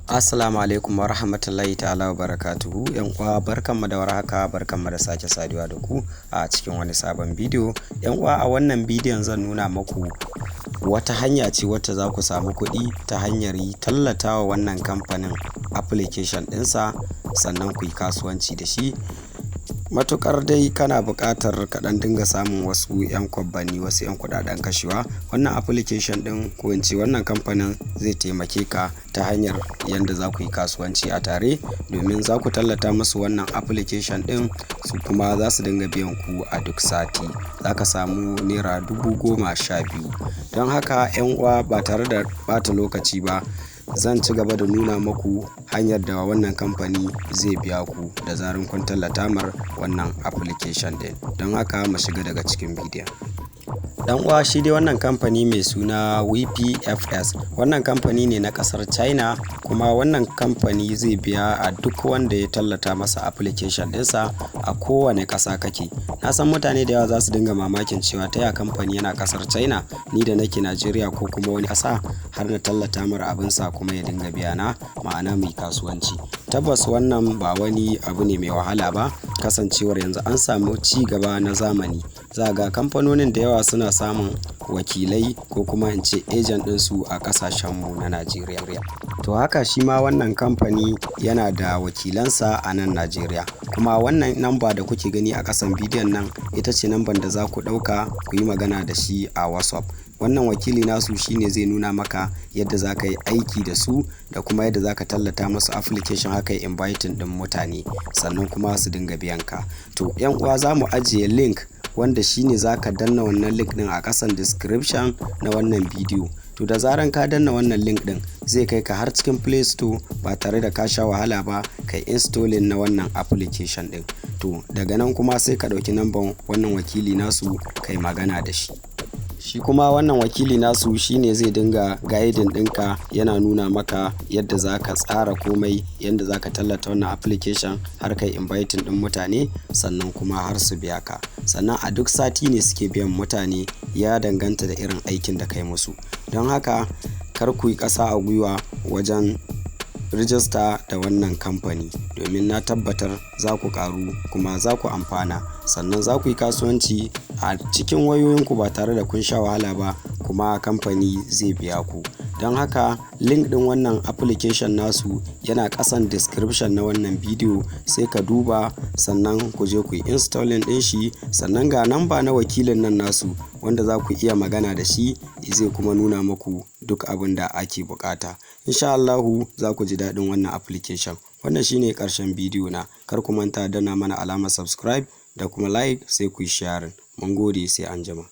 Assalamu alaikum wa rahmatullahi ta'ala wa barakatuhu. Yan uwa barkanmu da warhaka, barkanmu da sake saduwa da ku a cikin wani sabon bidiyo. Yan uwa, a wannan bidiyon zan nuna muku wata hanya ce wacce za ku samu kuɗi ta hanyar tallatawa wannan kamfanin application ɗinsa sannan ku yi kasuwanci da shi. Matukar dai kana buƙatar kaɗan dinga samun wasu 'yan kwabbani, wasu 'yan kuɗaɗen kashewa, wannan application ɗin ko in ce wannan kamfanin zai taimake ka ta hanyar yadda za ku yi kasuwanci a tare, domin za ku tallata musu wannan application ɗin, su kuma za su dinga biyan ku a duk sati. Za ka samu naira 12,000. Don haka 'yan uwa, ba tare da ɓata lokaci ba, zan ci gaba da nuna muku hanyar da wannan kamfani zai biya ku da zarar kun tallata mar wannan application din. Don haka mu shiga daga cikin bidiyon. Dan uwa, shi dai wannan kamfani mai suna WPFS, wannan kamfani ne na kasar China, kuma wannan kamfani zai biya a duk wanda ya tallata masa application ɗinsa a kowane ƙasa kake. Na san mutane da yawa za su dinga mamakin cewa ta ya kamfani yana kasar China, ni da nake Najeriya ko kuma wani ƙasa, har na tallata mara abinsa kuma ya dinga biya na, ma'ana mai kasuwanci. Tabbas wannan ba wani abu ne mai wahala ba, kasancewar yanzu an samu ci gaba na zamani. Za ga kamfanonin da yawa suna samun wakilai ko kuma in ce agent ɗinsu a ƙasashenmu na Najeriya. To haka shi ma wannan kamfani yana da wakilansa a nan Najeriya. Kuma wannan namba da kuke gani a ƙasan bidiyon nan ita ce namban da za ku ɗauka ku yi magana da shi a WhatsApp. Wannan wakili nasu shine zai nuna maka yadda za ka yi aiki da su da kuma yadda za ka tallata musu application, haka yi inviting ɗin mutane sannan kuma su dinga biyan ka. To 'yan uwa, za mu ajiye link wanda shine za ka danna wannan link ɗin a ƙasan description na wannan bidiyo. To da zaran ka danna wannan link ɗin zai kai ka har cikin Play Store ba tare da ka sha wahala ba, kai installing na wannan application ɗin. To daga nan kuma sai ka ɗauki namban wannan wakili nasu kai magana da shi. Shi kuma wannan wakili nasu shine zai dinga guiding ɗinka, yana nuna maka yadda za ka tsara komai, yadda za ka tallata wannan application har kai inviting ɗin mutane sannan kuma har su biya ka. Sannan a duk sati ne suke biyan mutane, ya danganta da irin aikin da kai musu. Don haka kar ku yi ƙasa a gwiwa wajen rijista da wannan kamfani, domin na tabbatar za ku karu kuma za ku amfana, sannan za ku yi kasuwanci a cikin wayoyinku ba tare da kun sha wahala ba, kuma kamfani zai biya ku. Don haka link ɗin wannan application nasu yana ƙasan description na wannan bidiyo, sai ka duba sannan ku je ku yi installing ɗin shi. Sannan ga namba na wakilin nan nasu wanda za ku iya magana da shi, zai kuma nuna muku duk abin da ake bukata. Insha Allahu za ku ji daɗin wannan application. Wannan shine ƙarshen bidiyo na. Kar ku manta danna mana alamar subscribe da kuma like, sai ku yi sharing. Mun gode, sai anjima.